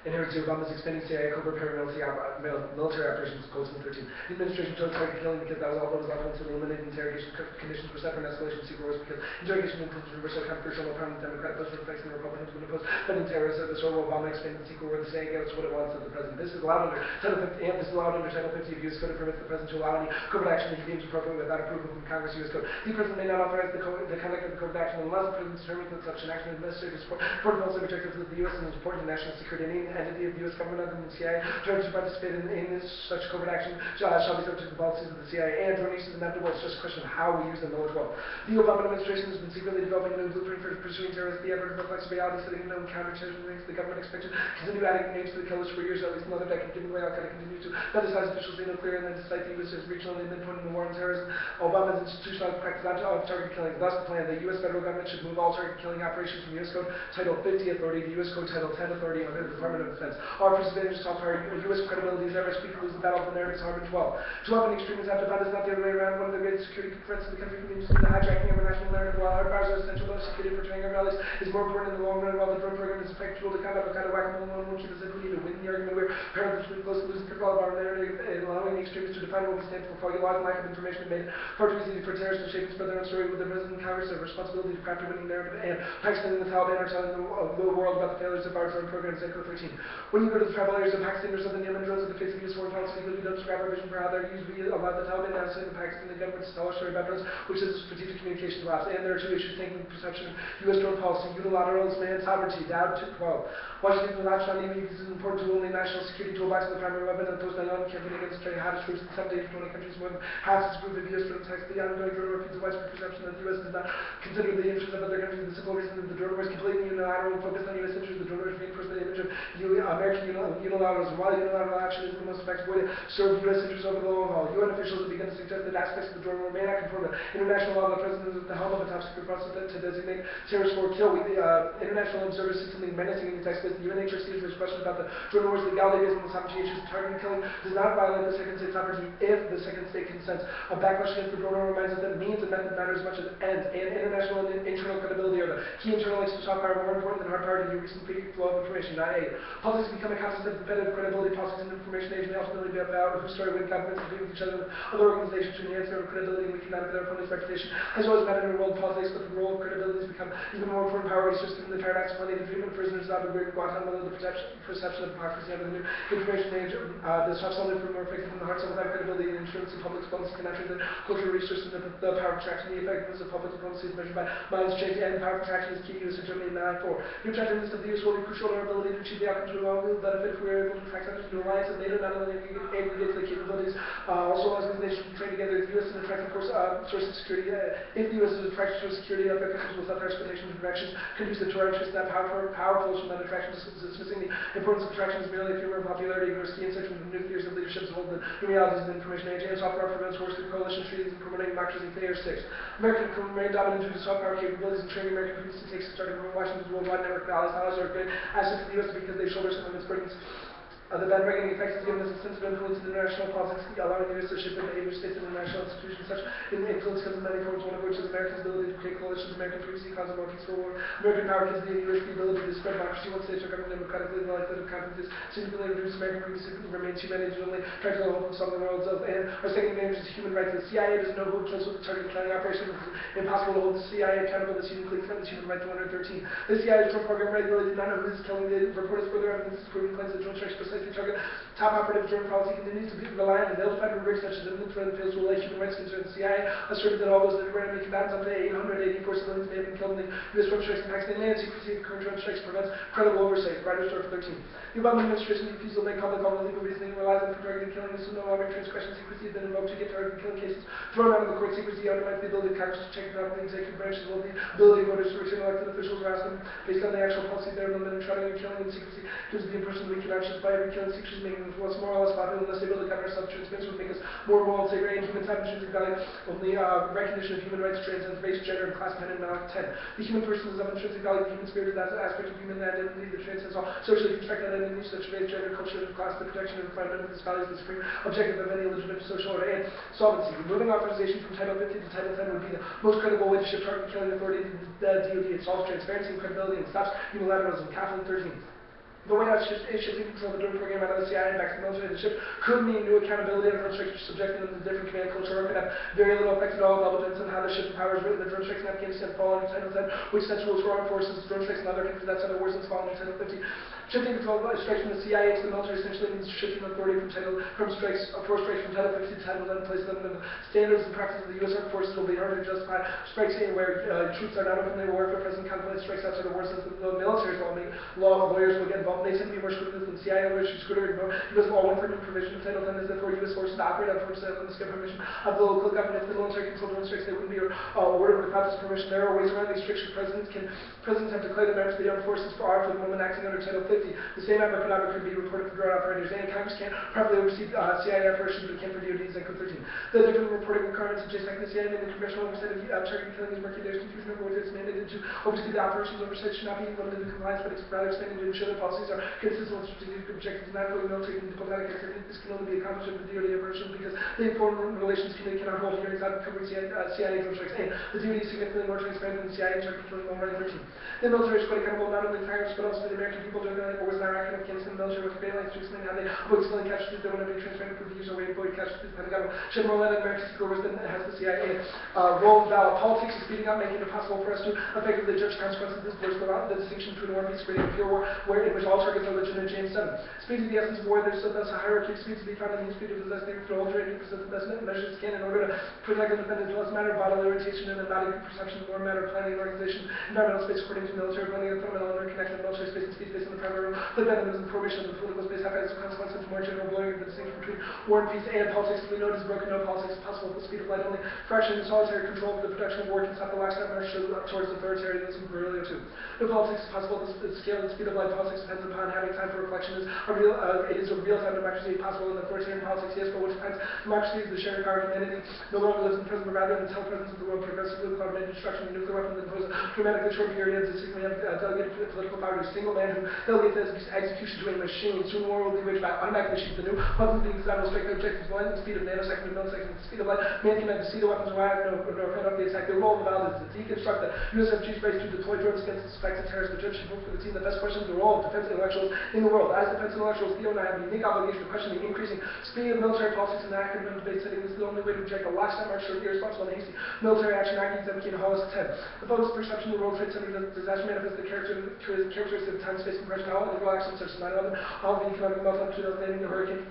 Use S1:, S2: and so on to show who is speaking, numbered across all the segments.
S1: Inherent to Obama's expanding CIA covert paramilitary operations post-2013. The administration chose target killing because that was all that was left to eliminate interrogation conditions for separate escalation of secret wars, because interrogation includes universal controversial, prominent Democrat push reflecting the Republicans when opposed funding terrorists at the sort of Obama expanding secret war, the CIA gets what it wants of the president. This is allowed under Title 50, and this is allowed under Title 50 of U.S. Code. It permits the president to allow any covert action that he deems appropriate without approval from Congress. U.S. Code. The president may not authorize the conduct of the covert action unless the president determines that such an action is necessary to support foreign policy objectives of the U.S. and is important to national security. Any entity of the U.S. government other than the CIA to participate in such covert action shall be subject to the policies of the CIA, and joining is inevitable. It's just a question of how we use them as well. The Obama administration has been secretly developing a new blueprint for pursuing terrorists. The effort reflects reality, setting known counterterrorism links. The government expects to continue adding names to the killers for years, at least another decade, given the way Al-Qaeda continues to fantasize officials in nuclear and then cite the U.S. as regionally midpoint in the war on terrorism. Obama's institutionalized practice of target killing. Thus, the plan: the U.S. federal government should move all target killing operations from U.S. Code Title 50 authority to U.S. Code Title 10 authority under the Department of Defense. Our percentage of our U.S. credibility is ever speak to lose the battle of the narratives Harvard 12. Too often extremists have defined as not the other way around. One of the greatest security threats to the country continues to be the hijacking of our national narrative. While our powers are essential to security for training our values is more important in the long run. While the drone program is effectual to combat Al-Qaeda whack-a-mole, no one will keep us if we need to win the argument. We're paradoxically close to losing control of our narrative and allowing the extremists to define what we stand for. Foggy lies and lack of information made it far too easy for terrorists to shape and spread their own story. With the President and Congress have a responsibility to craft a winning narrative, and Pakistan and the Taliban are telling the world about the failures of our drone programs in Echo 13. When you go to the tribal areas of Pakistan or Southern Yemen, drones in the face of U.S. foreign policy, we don't describe our vision for how they're used. We allow the Taliban now in Pakistan and the government to tell our story about drones, which is a strategic communications lapse. And there are two issues taking the perception of U.S. drone policy: unilateralism and sovereignty. Down to 12. Washington latched on EV because it's important to only national security toolbox of the primary weapon of the post-9/11 campaign against jihadist groups in 70 to 20 countries. More than half its group of U.S. drone attacks. The ongoing drone war feeds a widespread perception that the U.S. does not consider the interests of other countries. The simple reason that the drone war is completely unilateral and focused on U.S. interests. The drone war reinforces the image of American unilateralism. While unilateral action is the most effective way to serve U.S. interests over the long haul, UN officials have begun to suggest that aspects of the drone war may not conform to international law. The president is at the helm of a top secret process to designate terrorists for kill. International observers see something menacing in these experts. The UNHRC has questions about the drone war's legality based on the sovereignty issues. Targeted killing does not violate the second state sovereignty if the second state consents. A backlash against the drone war reminds us that means and method matter as much as ends, and international and internal credibility are the key internal links to soft power, more important than hard power to your recent flow of information. 9A. Politics become a contest of competitive credibility. Politics and information age may ultimately be about whose story when governments compete with each other with other organizations to enhance their credibility, and we cannot their opponent's reputation as well as matter in world politics, but the role of credibility has become even more important power research given the paradox of plenty of treatment of prisoners in Abu Ghraib, Guantanamo, the perception of hypocrisy under the new information age. The soft selling for more effective than the hard sell without credibility and insurance and public diplomacy cannot treat the cultural research and the power of attraction. The effectiveness of public diplomacy is measured by minds change, and the power of attraction is key to US and Germany 9-4. The attractiveness of the US will be crucial to our ability to achieve the outcomes we want. We will benefit if we are able to attract others into alliance of NATO, not only aggregates the capabilities, also as these nations train together. The U.S. is an attractive source of security. If the U.S. is an attractive source of security, other countries will set their expectations and directions conducive to our interests. That power flows from that attraction. Dismissing the importance of attraction is merely a fear of popularity, ignores key insights from the nuclears of leadership hold the realities of the information age, and soft power prevents wars through coalition treaties and promoting democracy. Failure 6. American remain dominant due to soft power capabilities and training. American previously takes the start of Washington's worldwide network of allies. Allies are a great asset to the U.S. because they shoulder some of its burdens. The bandwagoning effect has given us a sense of influence in international politics, allowing the U.S. to shape the behavior of states and international institutions. Such influence comes in many forms, one of which is America's ability to create coalitions. American previously caused a more peaceful war. American power gives the U.S. the ability to spread democracy. Once states are governed democratically, the likelihood of conflict is significantly reduced. American previously remains humanity only, practical hope of solving the world's of. And our second advantage is human rights. The CIA doesn't know who it kills with the target killing operation. It's impossible to hold the CIA accountable. This uniquely threatens human rights 113. The CIA's drone program regularly did not know who is killing. The report is further evidence proving claims that drone strikes precisely target top operative drone policy continues to rely on ill-defined rubrics such as imminent threat and fails to relate human rights concerns. The CIA asserted that all those that were enemy combatants, up to 884 civilians, may have been killed in the U.S. drone strikes in Pakistan, and secrecy of current drone strikes prevents credible oversight. Writer's Story 13. The Obama administration refusal to make public all the legal reasoning and relies on for targeted killing. This is no longer transgression. Secrecy has been invoked to get targeted killing cases thrown out of the court. Secrecy undermines the ability of Congress to check not only the executive branch as well as the ability of voters to return elected officials or ask them based on the actual policy they are implementing. Trying and killing in secrecy gives the impression that we cannot justify every killing. Secrecy making us more or less popular unless able to govern ourselves. Transparency would make us more moral and safer, and humans have intrinsic value. Only recognition of human rights transcends race, gender, and class. Pen and Malik 10. The human person is of intrinsic value. The human spirit is that aspect of human identity that transcends all socially constructed identities such as race, gender, culture, and class. The protection and refinement of this value is the supreme objective of any legitimate social order. And solvency. Removing authorization from Title 50 to Title 10 would be the most credible way to shift target killing authority to the DoD. It solves transparency and credibility and stops unilateralism. Kaplan 13. The White House shifting control of the drone program out of the CIA and back to the military. The shift could mean new accountability on drone strikes, subjecting them to different command culture, or could have very little effect at all. It all depends on how the shift of power is written. The drone strikes in Afghanistan fall under Title 10, which sets rules for armed forces. Drone strikes in other countries outside the wars and fall under Title 50. Shifting control of strikes from the CIA to the military essentially means shifting authority from strikes, force strikes from Title 50 to Title 10, placing them in the standards and practices of the U.S. Armed Forces. Will be harder to justify strikes where troops are not openly aware of the President contemplates strikes outside the war since the military's lawyers will get involved. They tend to be more scrupulous than CIA lawyers should screw or ignore. U.S. law 1 provision of Title 10 is that for U.S. forces to operate on forces that must get permission of the local government. If the military controlled drone strikes, they wouldn't be ordered without this permission. There are ways around these restrictions. Presidents have declared the members of the armed forces for armed for the moment acting under Title 50. The same abracadabra could be reported for drone operators, and Congress can't properly oversee CIA operations, but it can for DoD and Code 13. The different reporting requirements of JSEC and the CIA and the congressional oversight of targeted killing is murky. There's confusion over what it's mandated to oversee. The operations oversight should not be limited to compliance, but it's rather expanded to ensure that policies are consistent with strategic objectives, not only military and diplomatic activity. This can only be accomplished with the DoD operation because the Foreign Relations Committee cannot hold hearings on covering CIA drone strikes. And the DoD is significantly more transparent than the CIA in targeted killing while running their team. The military is quite accountable not only to Congress but also to the American people during the wars in Iraq and Afghanistan. The military was failing to explain how they avoid stealing casualties. They want to be transparent for the user way avoid casualties. The Pentagon should more than American secret worse than has the CIA. Role of politics is speeding up, making it possible for us to effectively judge consequences of this force without the distinction between war and peace, creating a pure war in which all targets are legitimate. James 7. Speed is the essence of war. There's thus a hierarchy of speeds to be found in the speed of possess the control to present the best measures can in order to protect and defend. It's less a matter of bodily orientation and embodied perception, more a matter of planning and organization. Environmental space according to military planning and fundamental interconnection of military space and speed space in the primary role. The benefits and prohibition of the political space have as a consequence of more general blurring of the distinction between war and peace and politics. We know it is broken. No politics is possible with the speed of light only. Fraction and solitary control of the production of war can stop the lockstep march towards authoritarianism earlier too. No politics is possible at the scale of the speed of light. Politics depends upon having time for reflection. It is a real-time democracy possible in authoritarian politics, yes, but what defines democracy is the sharing power of humanity. No longer lives in the present, but rather in the telepresence of the world, progressively with automated destruction and nuclear weapons that impose a dramatically short period of we have delegated political power to a single man who delegates execution to a machine. Soon war will be waged by automatic machines. The new weapons being designed will strike their objectives blind at the speed of nanosecond to millisecond, at the speed of light. Man can neither see the weapons arrive nor fend off the attack. The role of the battle is to deconstruct the USFG's race to deploy drones against the suspected terrorists. The judge should vote for the team that best questions the role of defense intellectuals in the world. As defense intellectuals, Theo and I have a unique obligation to question the increasing speed of military politics in the academic debate setting. This is the only way to reject the lockstep march toward irresponsible and hasty military action. Arguments advocating Hollis 10. The bogus perception of the World Trade Center disaster manifests the characteristics of time, space, compression, all integral actions such as 9/11, all of the economic meltdown, 2008, the hurricane,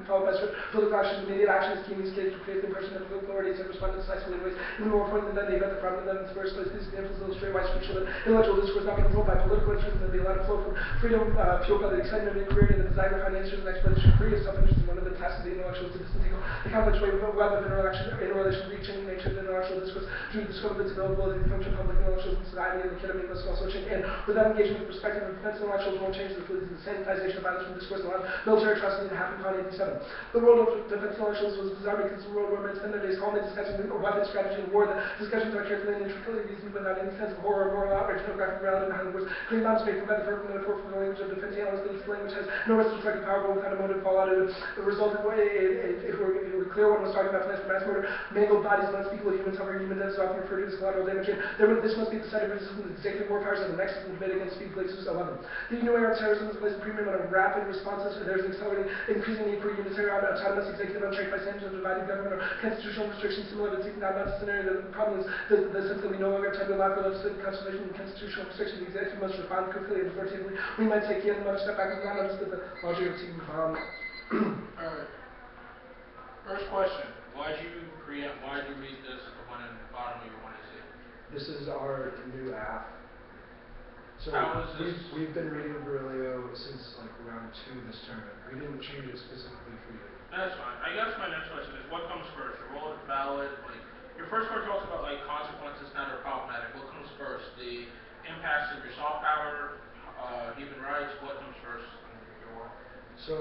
S1: followed by swift political action. Immediate action is key in these cases to create the impression that political authorities have responded decisively in ways even more important than that they got the problem than in the first place. These examples illustrate why scripture that intellectual discourse not be controlled by political interests and that be allowed to flow from freedom, fueled by the excitement of inquiry and the desire to find answers and explanations. Free of self-interest is one of the tasks of the intellectuals to disentangle the complex web of interrelation, reaching the nature of the intellectual discourse through the scope of its availability to function public intellectuals in society, and the academy must also change. And without engagement with perspective of defense intellectuals won't change. This leads to the sanitization of violence from discourse and allows military atrocity to happen. Con 87. The world of defense intellectuals was bizarre because the world where men spend their days calmly discussing weapons strategy and war. The discussions are carefully and intricately reasoned without any sense of horror or moral outrage, no graphic reality behind the words. Clean bombs may prevent the perfect metaphor from the language of defense analysts. This language has no rest destructive power, but without a motive fallout, it would result in if it were clear one was talking about plans for mass murder, mangled bodies of unspeakable humans, hovering human deaths is often referred to as collateral damage. This must be the site of resistance. The executive war powers and the nexus in debate against speed places 11. The new era of terrorism is placing premium on a rapid responses. There's an accelerating, increasing need for unitary, autonomous, executive, unchecked by standards of divided government or constitutional restrictions similar to seeking out not scenario. The problem is the sense that we no longer have time to allow for legislative consultation and constitutional restrictions. The executive must respond quickly and authoritatively. We might take yet another step back and not notice that the logic of team
S2: Alright. First question. Why'd you read this at the one in the bottom of your 1AC?
S1: This is our new app. So
S2: How is this?
S1: we've been reading Berylio since like round 2 this tournament. We didn't change it specifically for you.
S2: That's fine. I guess my next question is, what comes first? Your role as ballot, like your first part talks about like consequences that are problematic. What comes first? The impacts of your soft power, human rights. What comes first in your world?
S1: So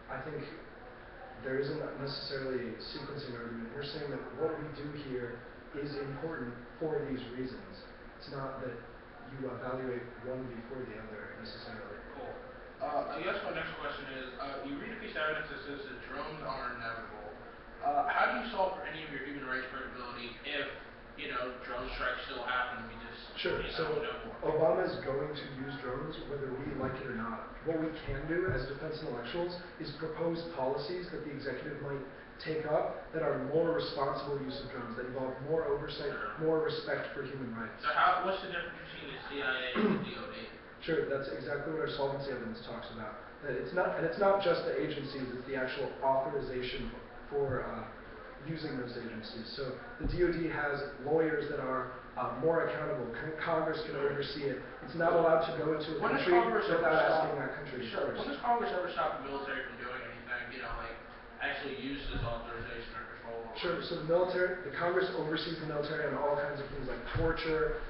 S1: I think there isn't necessarily a sequencing argument. We're saying that what we do here is important for these reasons. It's not that you evaluate one before the other necessarily.
S2: Cool. I guess my next question is, you read a piece of evidence that says that drones are inevitable. How do you solve for any of your human rights credibility if drone strikes still happen. We just
S1: Sure. So
S2: know more.
S1: Obama is going to use drones whether we like it or not. What we can do as defense intellectuals is propose policies that the executive might take up that are more responsible use of drones, that involve more oversight, more respect for human rights.
S2: So what's the difference between the CIA and the DoD?
S1: Sure, that's exactly what our solvency evidence talks about. That it's not just the agencies; it's the actual authorization for using those agencies. So the DoD has lawyers that are more accountable. Congress can oversee it. It's not allowed to go into a country without asking that country first.
S2: When does Congress ever stop the military from doing anything? Actually use this authorization or control over?
S1: Sure. So the Congress oversees the military on all kinds of things like torture.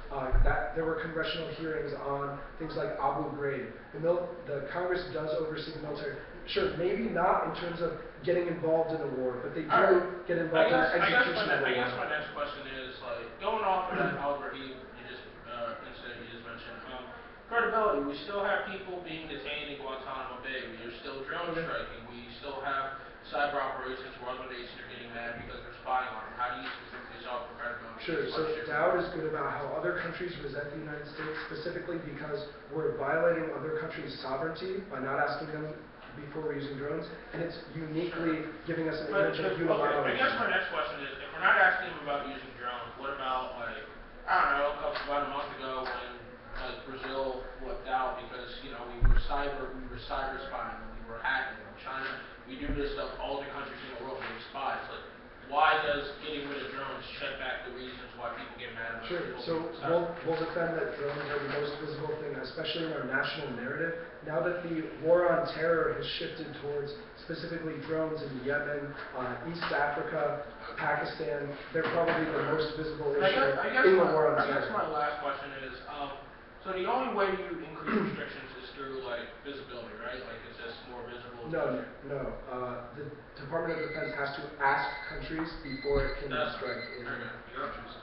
S1: There were congressional hearings on things like Abu Ghraib. The Congress does oversee the military. Sure, maybe not in terms of getting involved in a war, but they do get involved in the execution of a war.
S2: I guess my next question is going off of that Albert Heap incident you just mentioned. Credibility. We still have people being detained in Guantanamo Bay. There's still drone striking. We still have cyber operations where other nations are getting mad because they're spying on them. How do you specifically solve for credibility?
S1: Sure. So Dowd is good about how other countries resent the United States specifically because we're violating other countries' sovereignty by not asking them before we're using drones, and it's uniquely giving us an image of unilateral.
S2: I guess my next question is, if we're not asking them about using drones, what about about a month ago when Brazil flipped out because we were cyber spying, we were hacking. China, we do this stuff. All the countries in the world we have spies. Why does getting rid of drones check back the reasons why people get mad about it?
S1: Sure. So we'll defend that drones are the most visible thing, especially in our national narrative. Now that the war on terror has shifted towards specifically drones in Yemen, East Africa, Pakistan, they're probably the most visible issue in the war on terror.
S2: I guess my last question is, so the only way you increase restrictions is through visibility, right? It's just more visible.
S1: No. The Department of Defense has to ask countries before it can strike.
S2: Countries.